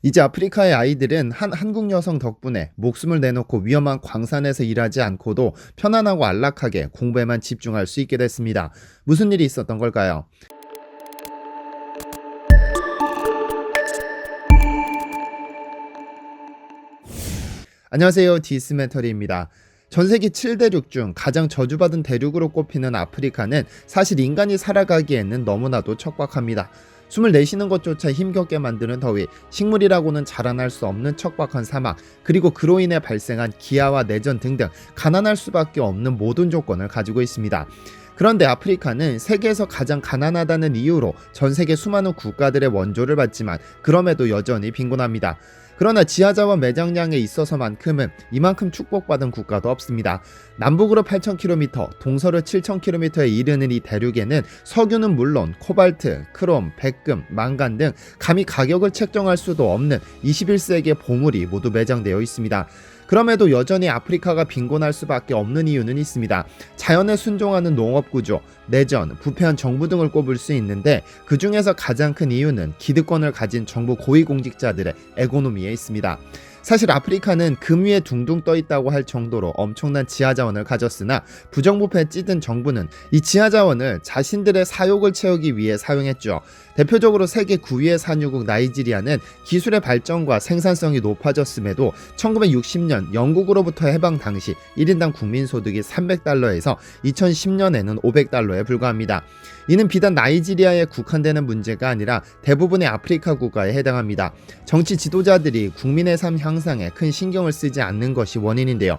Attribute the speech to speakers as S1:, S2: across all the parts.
S1: 이제 아프리카의 아이들은 한 한국 여성 덕분에 목숨을 내놓고 위험한 광산에서 일하지 않고도 편안하고 안락하게 공부에만 집중할 수 있게 됐습니다. 무슨 일이 있었던 걸까요? 안녕하세요. 디스메터리입니다. 전 세계 7대륙 중 가장 저주받은 대륙으로 꼽히는 아프리카는 사실 인간이 살아가기에는 너무나도 척박합니다. 숨을 내쉬는 것조차 힘겹게 만드는 더위, 식물이라고는 자라날 수 없는 척박한 사막, 그리고 그로 인해 발생한 기아와 내전 등등 가난할 수밖에 없는 모든 조건을 가지고 있습니다. 그런데 아프리카는 세계에서 가장 가난하다는 이유로 전 세계 수많은 국가들의 원조를 받지만 그럼에도 여전히 빈곤합니다. 그러나 지하자원 매장량에 있어서만큼은 이만큼 축복받은 국가도 없습니다. 남북으로 8,000km, 동서로 7,000km에 이르는 이 대륙에는 석유는 물론 코발트, 크롬, 백금, 망간 등 감히 가격을 책정할 수도 없는 21세기의 보물이 모두 매장되어 있습니다. 그럼에도 여전히 아프리카가 빈곤할 수밖에 없는 이유는 있습니다. 자연에 순종하는 농업구조, 내전, 부패한 정부 등을 꼽을 수 있는데 그 중에서 가장 큰 이유는 기득권을 가진 정부 고위공직자들의 에고노미에 있습니다. 사실 아프리카는 금 위에 둥둥 떠 있다고 할 정도로 엄청난 지하자원을 가졌으나 부정부패에 찌든 정부는 이 지하자원을 자신들의 사욕을 채우기 위해 사용했죠. 대표적으로 세계 9위의 산유국 나이지리아는 기술의 발전과 생산성이 높아졌음에도 1960년 영국으로부터 해방 당시 1인당 국민소득이 300달러에서 2010년에는 500달러에 불과합니다. 이는 비단 나이지리아에 국한되는 문제가 아니라 대부분의 아프리카 국가에 해당합니다. 정치 지도자들이 국민의 삶 향상에 큰 신경을 쓰지 않는 것이 원인인데요.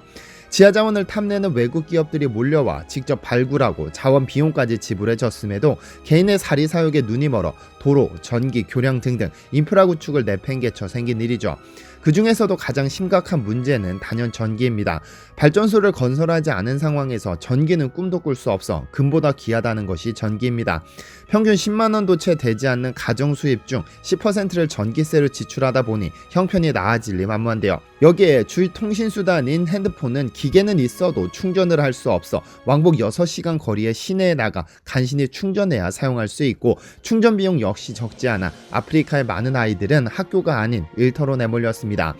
S1: 지하자원을 탐내는 외국 기업들이 몰려와 직접 발굴하고 자원 비용까지 지불해줬음에도 개인의 사리사욕에 눈이 멀어 도로, 전기, 교량 등등 인프라 구축을 내팽개쳐 생긴 일이죠. 그 중에서도 가장 심각한 문제는 단연 전기입니다. 발전소를 건설하지 않은 상황에서 전기는 꿈도 꿀 수 없어 금보다 귀하다는 것이 전기입니다. 평균 10만원도 채 되지 않는 가정 수입 중 10%를 전기세로 지출하다 보니 형편이 나아질 리 만무한데요. 여기에 주요 통신수단인 핸드폰은 기계는 있어도 충전을 할 수 없어 왕복 6시간 거리의 시내에 나가 간신히 충전해야 사용할 수 있고 충전 비용 역시 적지 않아 아프리카의 많은 아이들은 학교가 아닌 일터로 내몰렸습니다.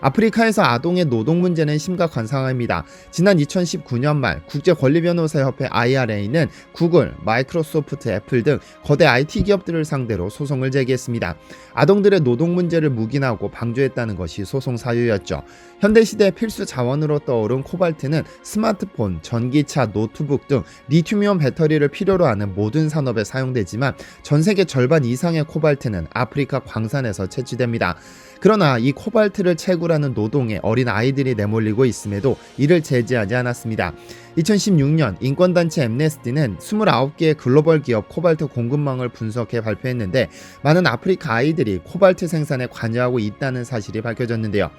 S1: 아프리카에서 아동의 노동 문제는 심각한 상황입니다. 지난 2019년 말 국제권리변호사협회 IRA는 구글, 마이크로소프트, 애플 등 거대 IT 기업들을 상대로 소송을 제기했습니다. 아동들의 노동 문제를 묵인하고 방조했다는 것이 소송 사유였죠. 현대시대의 필수 자원으로 떠오른 코발트는 스마트폰, 전기차, 노트북 등 리튬이온 배터리를 필요로 하는 모든 산업에 사용되지만 전 세계 절반 이상의 코발트는 아프리카 광산에서 채취됩니다. 그러나 이 코발트를 채굴하는 노동에 어린 아이들이 내몰리고 있음에도 이를 제지하지 않았습니다. 2016년 인권단체 엠네스티는 29개의 글로벌 기업 코발트 공급망을 분석해 발표했는데 많은 아프리카 아이들이 코발트 생산에 관여하고 있다는 사실이 밝혀졌는데요.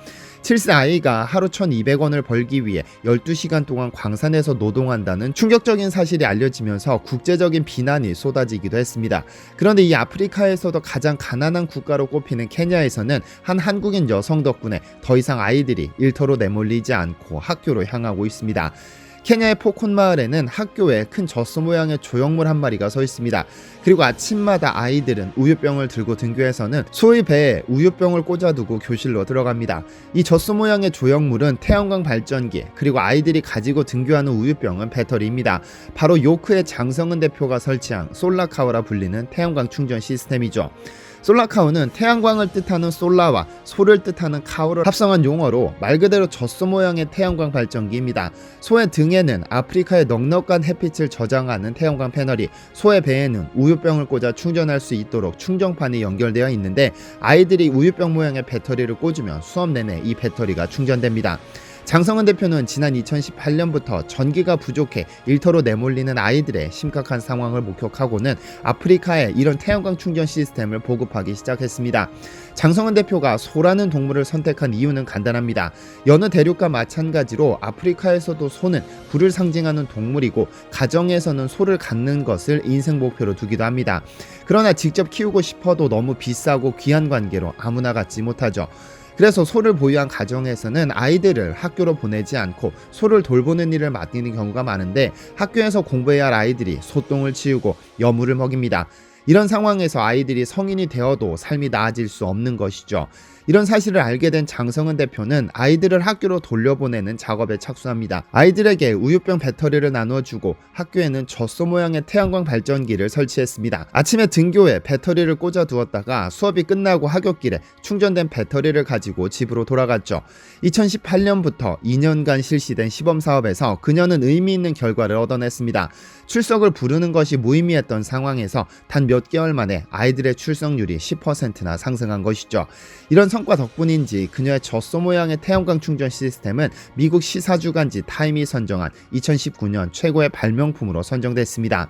S1: 7세 아이가 하루 1,200원을 벌기 위해 12시간 동안 광산에서 노동한다는 충격적인 사실이 알려지면서 국제적인 비난이 쏟아지기도 했습니다. 그런데 이 아프리카에서도 가장 가난한 국가로 꼽히는 케냐에서는 한 한국인 여성 덕분에 더 이상 아이들이 일터로 내몰리지 않고 학교로 향하고 있습니다. 케냐의 포콘 마을에는 학교에 큰 젖소 모양의 조형물 한 마리가 서 있습니다. 그리고 아침마다 아이들은 우유병을 들고 등교해서는 소의 배에 우유병을 꽂아두고 교실로 들어갑니다. 이 젖소 모양의 조형물은 태양광 발전기, 그리고 아이들이 가지고 등교하는 우유병은 배터리입니다. 바로 요크의 장성은 대표가 설치한 솔라카우라 불리는 태양광 충전 시스템이죠. 솔라카우는 태양광을 뜻하는 솔라와 소를 뜻하는 카우를 합성한 용어로 말 그대로 젖소 모양의 태양광 발전기입니다. 소의 등에는 아프리카의 넉넉한 햇빛을 저장하는 태양광 패널이, 소의 배에는 우유병을 꽂아 충전할 수 있도록 충전판이 연결되어 있는데 아이들이 우유병 모양의 배터리를 꽂으면 수업 내내 이 배터리가 충전됩니다. 장성은 대표는 지난 2018년부터 전기가 부족해 일터로 내몰리는 아이들의 심각한 상황을 목격하고는 아프리카에 이런 태양광 충전 시스템을 보급하기 시작했습니다. 장성은 대표가 소라는 동물을 선택한 이유는 간단합니다. 여느 대륙과 마찬가지로 아프리카에서도 소는 불을 상징하는 동물이고 가정에서는 소를 갖는 것을 인생 목표로 두기도 합니다. 그러나 직접 키우고 싶어도 너무 비싸고 귀한 관계로 아무나 갖지 못하죠. 그래서 소를 보유한 가정에서는 아이들을 학교로 보내지 않고 소를 돌보는 일을 맡기는 경우가 많은데 학교에서 공부해야 할 아이들이 소똥을 치우고 여물을 먹입니다. 이런 상황에서 아이들이 성인이 되어도 삶이 나아질 수 없는 것이죠. 이런 사실을 알게 된 장성은 대표는 아이들을 학교로 돌려보내는 작업에 착수합니다. 아이들에게 우유병 배터리를 나눠주고 학교에는 젖소 모양의 태양광 발전기를 설치했습니다. 아침에 등교에 배터리를 꽂아 두었다가 수업이 끝나고 하굣길에 충전된 배터리를 가지고 집으로 돌아갔죠. 2018년부터 2년간 실시된 시범사업에서 그녀는 의미 있는 결과를 얻어냈습니다. 출석을 부르는 것이 무의미했던 상황에서 단 몇 개월 만에 아이들의 출석률이 10%나 상승한 것이죠. 이런 성과 덕분인지 그녀의 젖소 모양의 태양광 충전 시스템은 미국 시사주간지 타임이 선정한 2019년 최고의 발명품으로 선정됐습니다.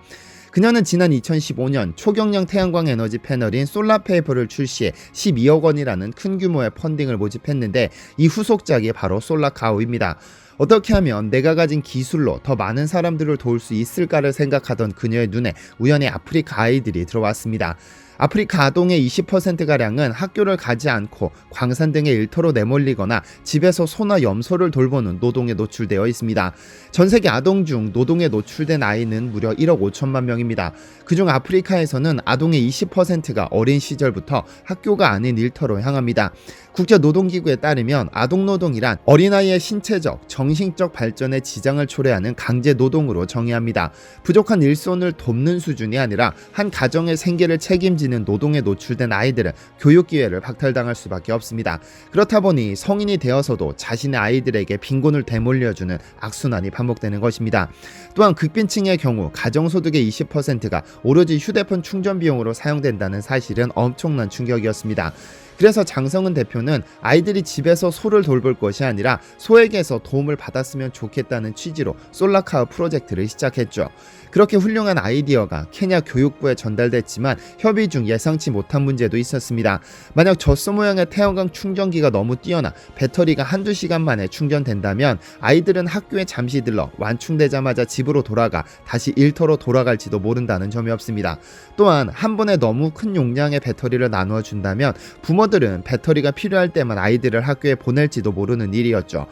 S1: 그녀는 지난 2015년 초경량 태양광 에너지 패널인 솔라페이퍼를 출시해 12억 원이라는 큰 규모의 펀딩을 모집했는데 이 후속작이 바로 솔라카우입니다. 어떻게 하면 내가 가진 기술로 더 많은 사람들을 도울 수 있을까를 생각하던 그녀의 눈에 우연히 아프리카 아이들이 들어왔습니다. 아프리카 아동의 20%가량은 학교를 가지 않고 광산 등의 일터로 내몰리거나 집에서 소나 염소를 돌보는 노동에 노출되어 있습니다. 전 세계 아동 중 노동에 노출된 아이는 무려 1억 5천만 명입니다. 그중 아프리카에서는 아동의 20%가 어린 시절부터 학교가 아닌 일터로 향합니다. 국제노동기구에 따르면 아동노동이란 어린아이의 신체적, 정신적 발전에 지장을 초래하는 강제노동으로 정의합니다. 부족한 일손을 돕는 수준이 아니라 한 가정의 생계를 책임지는 노동에 노출된 아이들은 교육기회를 박탈당할 수밖에 없습니다. 그렇다 보니 성인이 되어서도 자신의 아이들에게 빈곤을 되물려주는 악순환이 반복되는 것입니다. 또한 극빈층의 경우 가정소득의 20%가 오로지 휴대폰 충전 비용으로 사용된다는 사실은 엄청난 충격이었습니다. 그래서 장성은 대표는 아이들이 집에서 소를 돌볼 것이 아니라 소에게서 도움을 받았으면 좋겠다는 취지로 솔라카우 프로젝트를 시작했죠. 그렇게 훌륭한 아이디어가 케냐 교육부에 전달됐지만 협의 중 예상치 못한 문제도 있었습니다. 만약 젖소 모양의 태양광 충전기가 너무 뛰어나 배터리가 한두 시간 만에 충전된다면 아이들은 학교에 잠시 들러 완충되자마자 집으로 돌아가 다시 일터로 돌아갈지도 모른다는 점이 없습니다. 또한 한 번에 너무 큰 용량의 배터리를 나누어 준다면 부모들은 배터리가 필요할 때만 아이들을 학교에 보낼지도 모르는 일이었죠.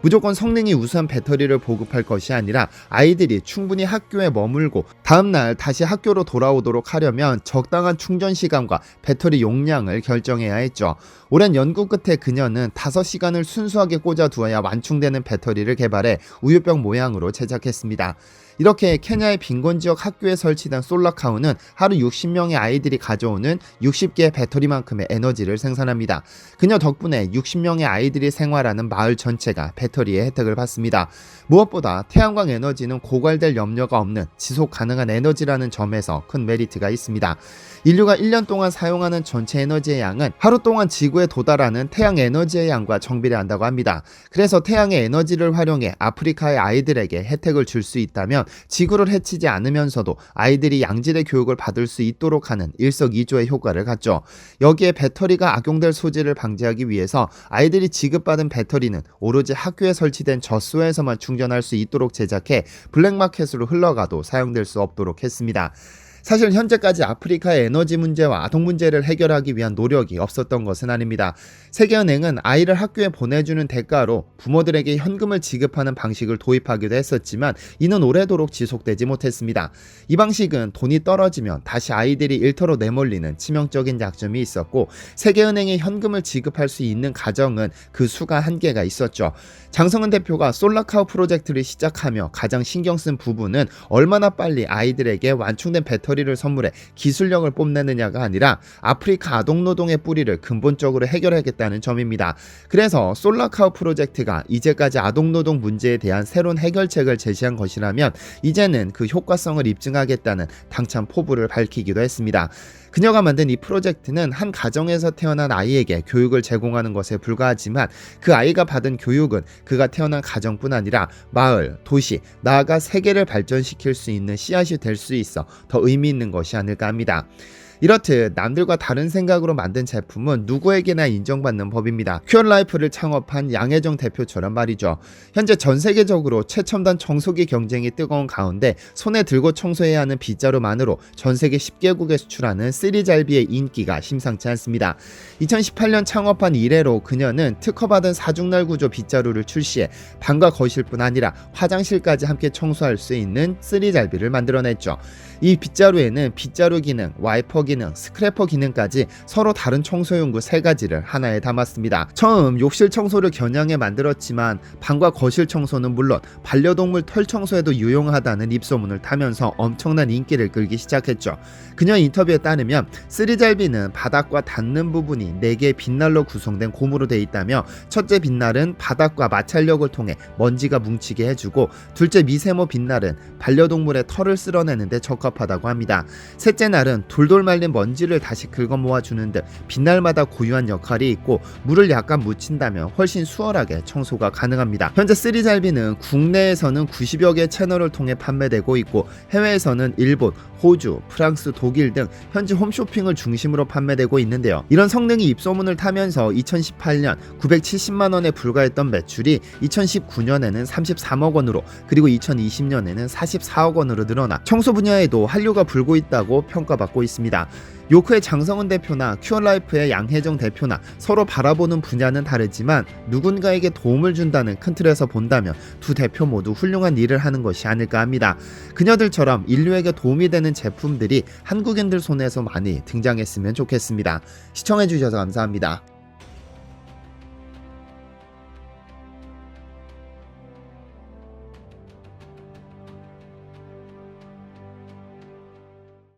S1: 무조건 성능이 우수한 배터리를 보급할 것이 아니라 아이들이 충분히 학교에 머물고 다음날 다시 학교로 돌아오도록 하려면 적당한 충전 시간과 배터리 용량을 결정해야 했죠. 오랜 연구 끝에 그녀는 5시간을 순수하게 꽂아 두어야 완충되는 배터리를 개발해 우유병 모양으로 제작했습니다. 이렇게 케냐의 빈곤지역 학교에 설치된 솔라카우는 하루 60명의 아이들이 가져오는 60개의 배터리만큼의 에너지를 생산합니다. 그녀 덕분에 60명의 아이들이 생활하는 마을 전체가 배터리의 혜택을 받습니다. 무엇보다 태양광 에너지는 고갈될 염려가 없는 지속 가능한 에너지라는 점에서 큰 메리트가 있습니다. 인류가 1년 동안 사용하는 전체 에너지의 양은 하루 동안 지구에 도달하는 태양 에너지의 양과 정비례한다고 합니다. 그래서 태양의 에너지를 활용해 아프리카의 아이들에게 혜택을 줄 수 있다면 지구를 해치지 않으면서도 아이들이 양질의 교육을 받을 수 있도록 하는 일석이조의 효과를 갖죠. 여기에 배터리가 악용될 소지를 방지하기 위해서 아이들이 지급받은 배터리는 오로지 학교에 설치된 젖소에서만 충전할 수 있도록 제작해 블랙마켓으로 흘러가도 사용될 수 없도록 했습니다. 사실 현재까지 아프리카의 에너지 문제와 아동 문제를 해결하기 위한 노력이 없었던 것은 아닙니다. 세계은행은 아이를 학교에 보내주는 대가로 부모들에게 현금을 지급하는 방식을 도입하기도 했었지만 이는 오래도록 지속되지 못했습니다. 이 방식은 돈이 떨어지면 다시 아이들이 일터로 내몰리는 치명적인 약점이 있었고 세계은행이 현금을 지급할 수 있는 가정은 그 수가 한계가 있었죠. 장성은 대표가 솔라카우 프로젝트를 시작하며 가장 신경 쓴 부분은 얼마나 빨리 아이들에게 완충된 배터리를 선물해 기술력을 뽐내느냐가 아니라 아프리카 아동노동의 뿌리를 근본적으로 해결하겠다는 점입니다. 그래서 솔라카우 프로젝트가 이제까지 아동노동 문제에 대한 새로운 해결책을 제시한 것이라면 이제는 그 효과성을 입증하겠다는 당찬 포부를 밝히기도 했습니다. 그녀가 만든 이 프로젝트는 한 가정에서 태어난 아이에게 교육을 제공하는 것에 불과하지만 그 아이가 받은 교육은 그가 태어난 가정뿐 아니라 마을, 도시, 나아가 세계를 발전시킬 수 있는 씨앗이 될 수 있어 더 의미 있는 것이 아닐까 합니다. 이렇듯 남들과 다른 생각으로 만든 제품은 누구에게나 인정받는 법입니다. 큐어라이프를 창업한 양혜정 대표처럼 말이죠. 현재 전 세계적으로 최첨단 청소기 경쟁이 뜨거운 가운데 손에 들고 청소해야 하는 빗자루만으로 전 세계 10개국에 수출하는 쓰리잘비의 인기가 심상치 않습니다. 2018년 창업한 이래로 그녀는 특허받은 사중날 구조 빗자루를 출시해 방과 거실뿐 아니라 화장실까지 함께 청소할 수 있는 쓰리잘비를 만들어냈죠. 이 빗자루에는 빗자루 기능, 와이퍼 기능, 스크래퍼 기능까지 서로 다른 청소용구 3가지를 하나에 담았습니다. 처음 욕실 청소를 겨냥해 만들었지만 방과 거실 청소는 물론 반려동물 털 청소에도 유용하다는 입소문을 타면서 엄청난 인기를 끌기 시작했죠. 그녀 인터뷰에 따르면 쓰리잘비는 바닥과 닿는 부분이 4개의 빛날로 구성된 고무로 되어 있다며 첫째 빛날은 바닥과 마찰력을 통해 먼지가 뭉치게 해주고 둘째 미세모 빛날은 반려동물의 털을 쓸어내는 데 적합하다고 합니다. 셋째 날은 돌돌 말린 먼지를 다시 긁어 모아주는 듯 빛날마다 고유한 역할이 있고 물을 약간 묻힌다면 훨씬 수월하게 청소가 가능합니다. 현재 쓰리잘비는 국내에서는 90여 개 채널을 통해 판매되고 있고 해외에서는 일본, 호주, 프랑스, 독일 등 현지 홈쇼핑을 중심으로 판매되고 있는데요. 이런 성능이 입소문을 타면서 2018년 970만원에 불과했던 매출이 2019년에는 33억 원으로 그리고 2020년에는 44억 원으로 늘어나 청소 분야에도 한류가 불고 있다고 평가받고 있습니다. 요크의 장성은 대표나 큐어라이프의 양혜정 대표나 서로 바라보는 분야는 다르지만 누군가에게 도움을 준다는 큰 틀에서 본다면 두 대표 모두 훌륭한 일을 하는 것이 아닐까 합니다. 그녀들처럼 인류에게 도움이 되는 제품들이 한국인들 손에서 많이 등장했으면 좋겠습니다. 시청해주셔서 감사합니다.